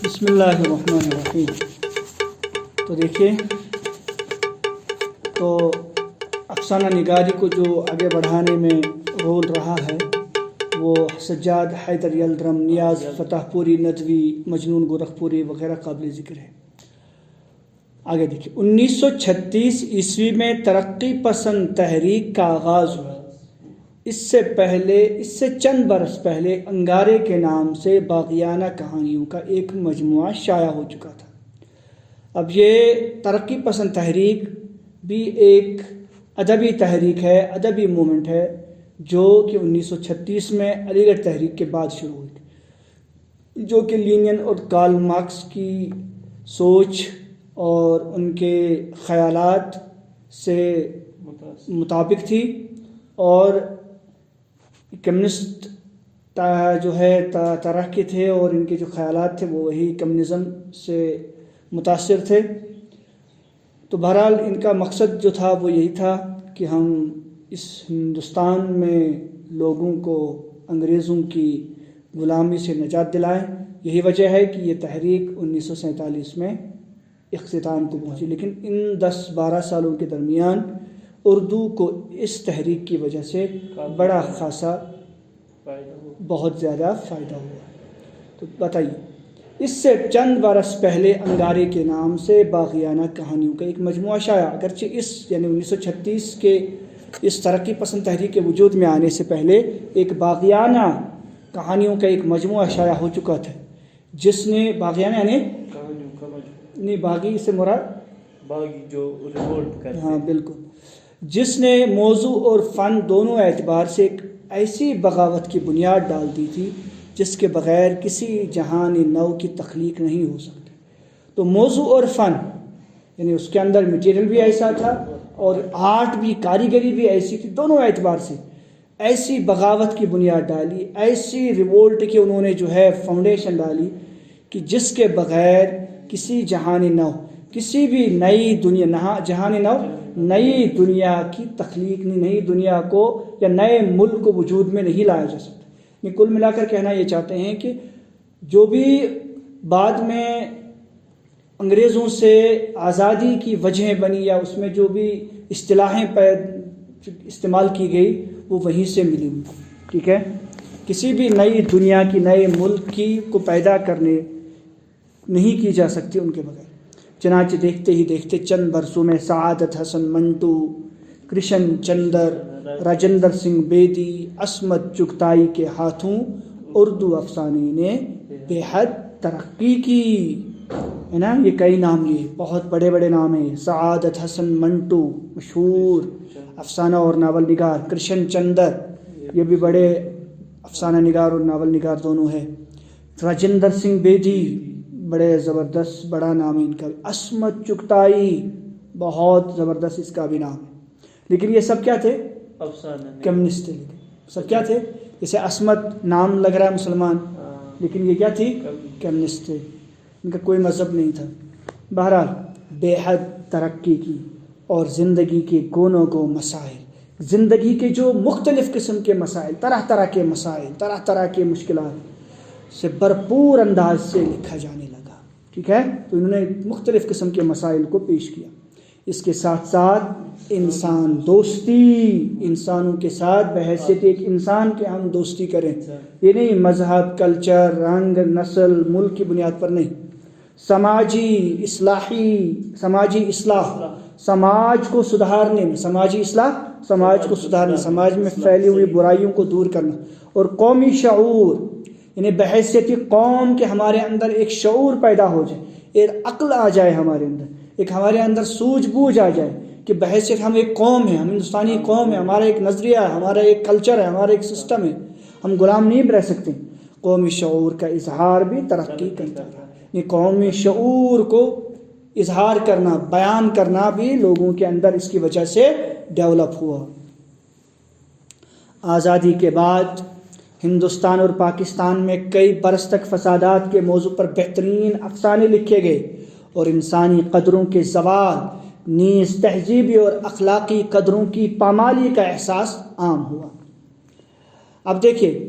بسم اللہ الرحمن الرحیم۔ تو دیکھیے، تو افسانہ نگاری کو جو آگے بڑھانے میں رول رہا ہے وہ سجاد حیدر یلدرم، نیاز فتح پوری ندوی، مجنون گورکھپوری وغیرہ قابل ذکر ہے۔ آگے دیکھیے، 1936 عیسوی میں ترقی پسند تحریک کا آغاز ہوا۔ اس سے چند برس پہلے انگارے کے نام سے باغیانہ کہانیوں کا ایک مجموعہ شائع ہو چکا تھا۔ اب یہ ترقی پسند تحریک بھی ایک ادبی تحریک ہے، ادبی مومنٹ ہے، جو کہ 1936 میں علی گڑھ تحریک کے بعد شروع ہوئی تھی، جو کہ لینن اور کارل مارکس کی سوچ اور ان کے خیالات سے مطابق تھی، اور کمیونسٹ جو ہے طرح کے تھے، اور ان کے جو خیالات تھے وہ وہی کمیونزم سے متاثر تھے۔ تو بہرحال ان کا مقصد جو تھا وہ یہی تھا کہ ہم اس ہندوستان میں لوگوں کو انگریزوں کی غلامی سے نجات دلائیں۔ یہی وجہ ہے کہ یہ تحریک 1947 میں اختتام کو پہنچی، لیکن ان 10-12 سالوں کے درمیان اردو کو اس تحریک کی وجہ سے بڑا خاصا بہت زیادہ فائدہ ہوا۔ تو بتائیے، اس سے چند برس پہلے انگارے کے نام سے باغیانہ کہانیوں کا ایک مجموعہ شائع، اگرچہ یعنی 1936 کے اس ترقی پسند تحریک کے وجود میں آنے سے پہلے ایک باغیانہ کہانیوں کا ایک مجموعہ شائع ہو چکا تھا، جس نے باغیانہ یعنی نہیں، باغی سے مراد باغی جو ریوولٹ کرتے، ہاں بالکل، جس نے موضوع اور فن دونوں اعتبار سے ایک ایسی بغاوت کی بنیاد ڈال دی تھی جس کے بغیر کسی جہان نو کی تخلیق نہیں ہو سکتی۔ تو موضوع اور فن یعنی اس کے اندر میٹیریل بھی ایسا تھا اور آرٹ بھی، کاریگری بھی ایسی تھی، دونوں اعتبار سے ایسی بغاوت کی بنیاد ڈالی، ایسی ریوولٹ کی انہوں نے جو ہے فاؤنڈیشن ڈالی کہ جس کے بغیر کسی جہان نو، کسی بھی نئی دنیا، جہان نو نئی دنیا کی تخلیق، نئی دنیا کو یا نئے ملک کو وجود میں نہیں لایا جا سکتا۔ یہ کل ملا کر کہنا یہ چاہتے ہیں کہ جو بھی بعد میں انگریزوں سے آزادی کی وجہ بنی یا اس میں جو بھی اصطلاحیں استعمال کی گئی وہ وہیں سے ملی ہوئی، ٹھیک ہے۔ کسی بھی نئی دنیا کی، نئے ملک کی کو پیدا کرنے نہیں کی جا سکتی ان کے بغیر۔ چنانچہ دیکھتے ہی دیکھتے چند برسوں میں سعادت حسن منٹو، کرشن چندر، راجندر سنگھ بیدی، عصمت چغتائی کے ہاتھوں اردو افسانے نے بے حد ترقی کی، ہے نا۔ یہ کئی نام، یہ بہت بڑے بڑے نام ہیں۔ سعادت حسن منٹو مشہور افسانہ اور ناول نگار، کرشن چندر یہ بھی بڑے افسانہ نگار اور ناول نگار دونوں ہے۔ راجندر سنگھ بیدی بڑے زبردست، بڑا نام ہے ان کا۔ عصمت چغتائی بہت زبردست اس کا بھی نام ہے۔ لیکن یہ سب کیا تھے؟ کمیونسٹ تھے۔ سب کیا تھے؟ جیسے عصمت نام لگ رہا ہے مسلمان، لیکن یہ کیا تھی؟ کمیونسٹ تھے، ان کا کوئی مذہب نہیں تھا۔ بہرحال بے حد ترقی کی اور زندگی کے گونوں گو مسائل، زندگی کے جو مختلف قسم کے مسائل، طرح طرح کے مسائل، طرح طرح کے مشکلات سے بھرپور انداز سے لکھا جانے لگا، ٹھیک ہے۔ تو انہوں نے مختلف قسم کے مسائل کو پیش کیا۔ اس کے ساتھ ساتھ انسان دوستی، انسانوں کے ساتھ بحیثیت ایک انسان کے ہم دوستی کریں، یہ نہیں مذہب، کلچر، رنگ، نسل، ملک کی بنیاد پر نہیں، سماجی اصلاح، سماج کو سدھارنے میں، سماجی اصلاح، سماج کو سدھارنے، سماج میں پھیلی ہوئی برائیوں کو دور کرنا، اور قومی شعور یعنی بحیثیت قوم کے ہمارے اندر ایک شعور پیدا ہو جائے، ایک عقل آ جائے ہمارے اندر، ایک ہمارے اندر سوجھ بوجھ آ جائے کہ بحیثیت ہم ایک قوم ہیں، ہم ہندوستانی قوم ہے، ہمارا ایک نظریہ ہے، ہمارا ایک کلچر ہے، ہمارا ایک سسٹم ہے، ہم غلام نہیں رہ سکتے۔ قومی شعور کا اظہار بھی ترقی کرتا ہے، یہ قومی شعور کو اظہار کرنا، بیان کرنا بھی لوگوں کے اندر اس کی وجہ سے ڈیولپ ہوا۔ آزادی کے بعد ہندوستان اور پاکستان میں کئی برس تک فسادات کے موضوع پر بہترین افسانے لکھے گئے اور انسانی قدروں کے زوال نیز تہذیبی اور اخلاقی قدروں کی پامالی کا احساس عام ہوا۔ اب دیکھیے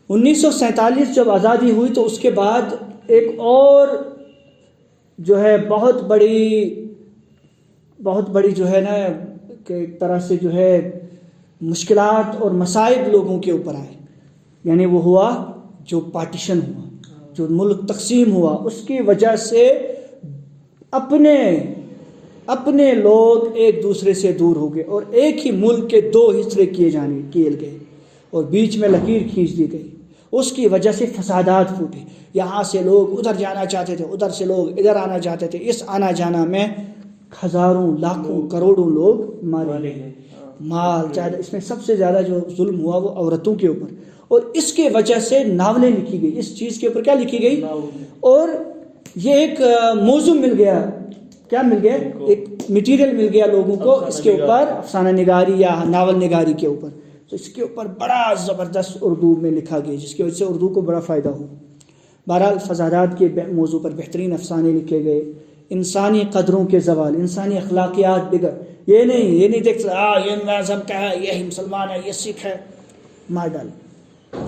1947 جب آزادی ہوئی تو اس کے بعد ایک اور جو ہے بہت بڑی جو ہے نا کہ ایک طرح سے جو ہے مشکلات اور مصائب لوگوں کے اوپر آئے، یعنی وہ ہوا جو پارٹیشن ہوا، جو ملک تقسیم ہوا، اس کی وجہ سے اپنے لوگ ایک دوسرے سے دور ہو گئے اور ایک ہی ملک کے دو حصے کیے گئے اور بیچ میں لکیر کھینچ دی گئی۔ اس کی وجہ سے فسادات پھوٹے، یہاں سے لوگ ادھر جانا چاہتے تھے، ادھر سے لوگ ادھر آنا چاہتے تھے، اس آنا جانا میں ہزاروں لاکھوں کروڑوں لوگ مارے گئے، مال زیادہ۔ اس میں سب سے زیادہ جو ظلم ہوا وہ عورتوں کے اوپر، اور اس کے وجہ سے ناولیں لکھی گئی، اس چیز کے اوپر کیا لکھی گئی، اور یہ ایک موضوع مل گیا، کیا مل گیا، ایک میٹیریل مل گیا لوگوں کو اس کے اوپر، افسانہ نگاری یا ناول نگاری کے اوپر۔ تو اس کے اوپر بڑا زبردست اردو میں لکھا گیا، جس کی وجہ سے اردو کو بڑا فائدہ ہوا۔ بہرحال فسادات کے موضوع پر بہترین افسانے لکھے گئے، انسانی قدروں کے زوال، انسانی اخلاقیات بگڑ، یہ نہیں دیکھتا یہ مذہب کا ہے، یہ مسلمان ہے، یہ سکھ ہے، مار ڈال،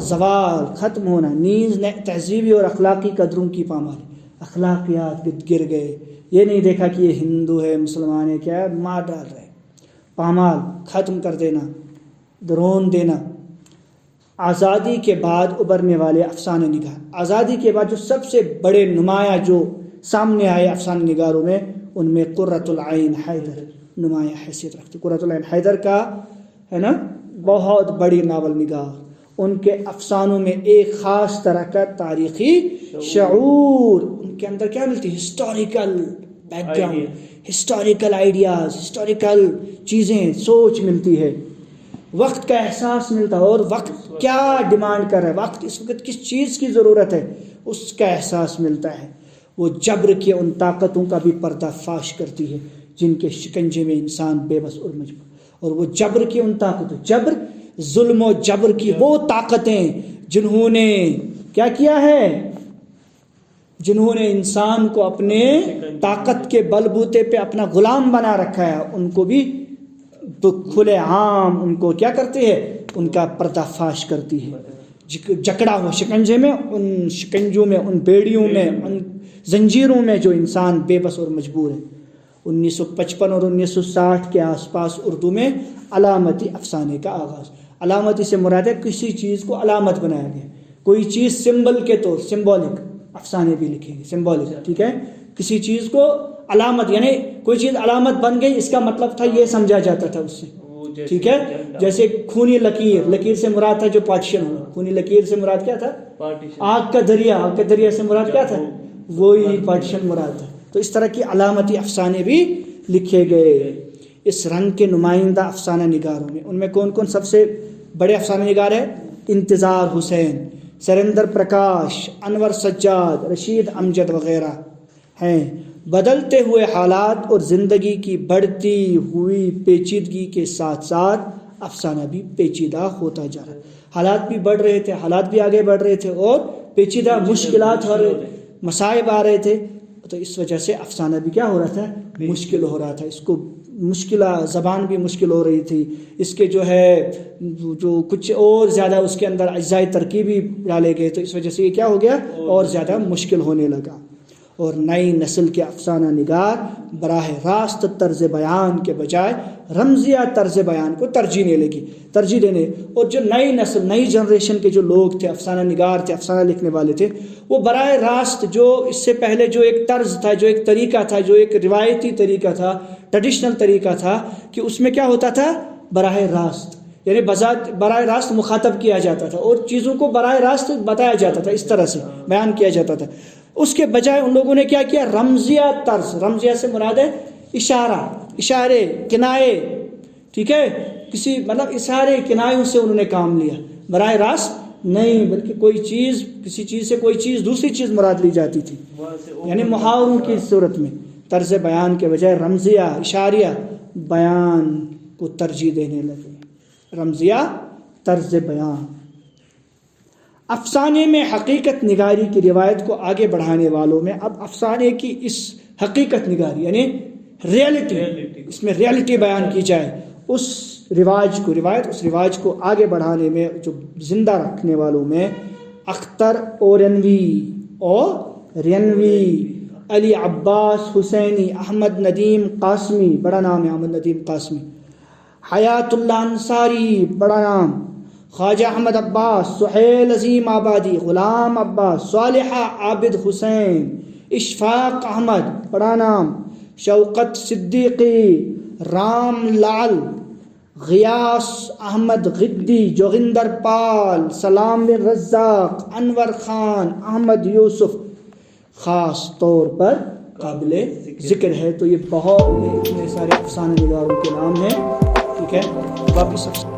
زوال، ختم ہونا، نیز تہذیبی اور اخلاقی قدروں کی پامال، اخلاقیات گر گئے، یہ نہیں دیکھا کہ یہ ہندو ہے، مسلمان ہے، کیا ہے، مار ڈال رہے، پامال، ختم کر دینا، درون دینا۔ آزادی کے بعد ابھرنے والے افسانہ نگار، آزادی کے بعد جو سب سے بڑے نمایاں جو سامنے آئے افسانہ نگاروں میں، ان میں قرۃ العین حیدر نمایاں حیثیت رکھتے۔ قرۃ العین حیدر کا ہے نا بہت بڑی ناول نگار، ان کے افسانوں میں ایک خاص طرح کا تاریخی شعور، ان کے اندر کیا ملتی، historical back ground, historical ideas, historical چیزیں، سوچ ملتی ہے، وقت کا احساس ملتا ہے، اور وقت کیا ڈیمانڈ کر رہا ہے، وقت اس وقت کس چیز کی ضرورت ہے، اس کا احساس ملتا ہے۔ وہ جبر کی ان طاقتوں کا بھی پردہ فاش کرتی ہے جن کے شکنجے میں انسان بے بس اور مجبور، اور وہ جبر کی ان طاقتوں، جبر، ظلم و جبر کی وہ طاقتیں جنہوں نے کیا کیا ہے، جنہوں نے انسان کو اپنے طاقت کے بل بوتے پہ اپنا غلام بنا رکھا ہے، ان کو بھی کھلے عام ان کو کیا کرتی ہے، ان کا پردہ فاش کرتی ہے، جکڑا ہوا شکنجے میں، ان شکنجوں میں، ان بیڑیوں میں، ان زنجیروں میں جو انسان بے بس اور مجبور ہے۔ 1955 اور 1960 کے آس پاس اردو میں علامتی افسانے کا آغاز۔ علامتی سے مراد ہے کسی چیز کو علامت بنایا گیا، کوئی چیز سمبل کے طور، سمبولک افسانے بھی لکھیں گے، سمبولک، ٹھیک ہے، کسی چیز کو علامت، یعنی کوئی چیز علامت بن گئی، اس کا مطلب تھا یہ سمجھا جاتا تھا اس سے، ٹھیک ہے، جیسے خونی لکیر، لکیر سے مراد تھا جو پارٹیشن ہوا، خونی لکیر سے مراد کیا تھا، آگ کا دریا، آگ کا دریا سے مراد کیا تھا، وہی پارٹیشن مراد تھا۔ تو اس طرح کی علامتی افسانے بھی لکھے گئے اس رنگ کے نمائندہ افسانہ نگاروں میں۔ ان میں کون کون سب سے بڑے افسانہ نگار ہیں؟ انتظار حسین، سریندر پرکاش، انور سجاد، رشید امجد وغیرہ ہیں۔ بدلتے ہوئے حالات اور زندگی کی بڑھتی ہوئی پیچیدگی کے ساتھ ساتھ افسانہ بھی پیچیدہ ہوتا جا رہا ہے، حالات بھی بڑھ رہے تھے، حالات بھی آگے بڑھ رہے تھے، اور پیچیدہ مشکلات ہو رہے تھے، مصائب آ رہے تھے، تو اس وجہ سے افسانہ بھی کیا ہو رہا تھا، مشکل ہو رہا تھا، اس کو زبان بھی مشکل ہو رہی تھی، اس کے جو ہے جو کچھ اور زیادہ اس کے اندر اجزاء ترکیبی ڈالے گئے، تو اس وجہ سے یہ کیا ہو گیا، اور زیادہ مشکل ہونے لگا۔ اور نئی نسل کے افسانہ نگار براہ راست طرز بیان کے بجائے رمزیہ طرز بیان کو ترجیح دینے، اور جو نئی نسل، نئی جنریشن کے جو لوگ تھے، افسانہ نگار تھے، افسانہ لکھنے والے تھے، وہ براہ راست جو اس سے پہلے جو ایک طرز تھا، جو ایک طریقہ تھا، جو ایک روایتی طریقہ تھا، ٹریڈیشنل طریقہ تھا، کہ اس میں کیا ہوتا تھا، براہ راست، یعنی براہ راست مخاطب کیا جاتا تھا، اور چیزوں کو براہ راست بتایا جاتا تھا، اس طرح سے بیان کیا جاتا تھا۔ اس کے بجائے ان لوگوں نے کیا کیا، رمزیہ طرز، رمزیہ سے مراد ہے اشارے، کنائے، ٹھیک ہے، کسی مطلب اشارے کنایوں سے انہوں نے کام لیا، براہ راست نہیں، بلکہ کوئی چیز، کسی چیز سے کوئی چیز دوسری چیز مراد لی جاتی تھی، یعنی محاوروں کی صورت میں طرز بیان کے بجائے رمزیہ اشاریہ بیان کو ترجیح دینے لگے، رمزیہ طرز بیان۔ افسانے میں حقیقت نگاری کی روایت کو آگے بڑھانے والوں میں اب افسانے کی اس حقیقت نگاری یعنی ریئلٹی، اس میں ریئلٹی بیان کی جائے، اس رواج کو آگے بڑھانے میں جو زندہ رکھنے والوں میں اختر اورنوی اور رینوی، علی عباس حسینی، احمد ندیم قاسمی، بڑا نام ہے احمد ندیم قاسمی، حیات اللہ انصاری، بڑا نام، خواجہ احمد عباس، سہیل عظیم آبادی، غلام عباس، صالحہ عابد حسین، اشفاق احمد، بڑا نام، شوکت صدیقی، رام لال، غیاس احمد غدی، جوگندر پال، سلام بن رزاق، انور خان، احمد یوسف خاص طور پر قابل ذکر ہے۔ تو یہ بہت اتنے سارے افسانہ نگاروں کے نام ہیں، ٹھیک ہے، باقی سب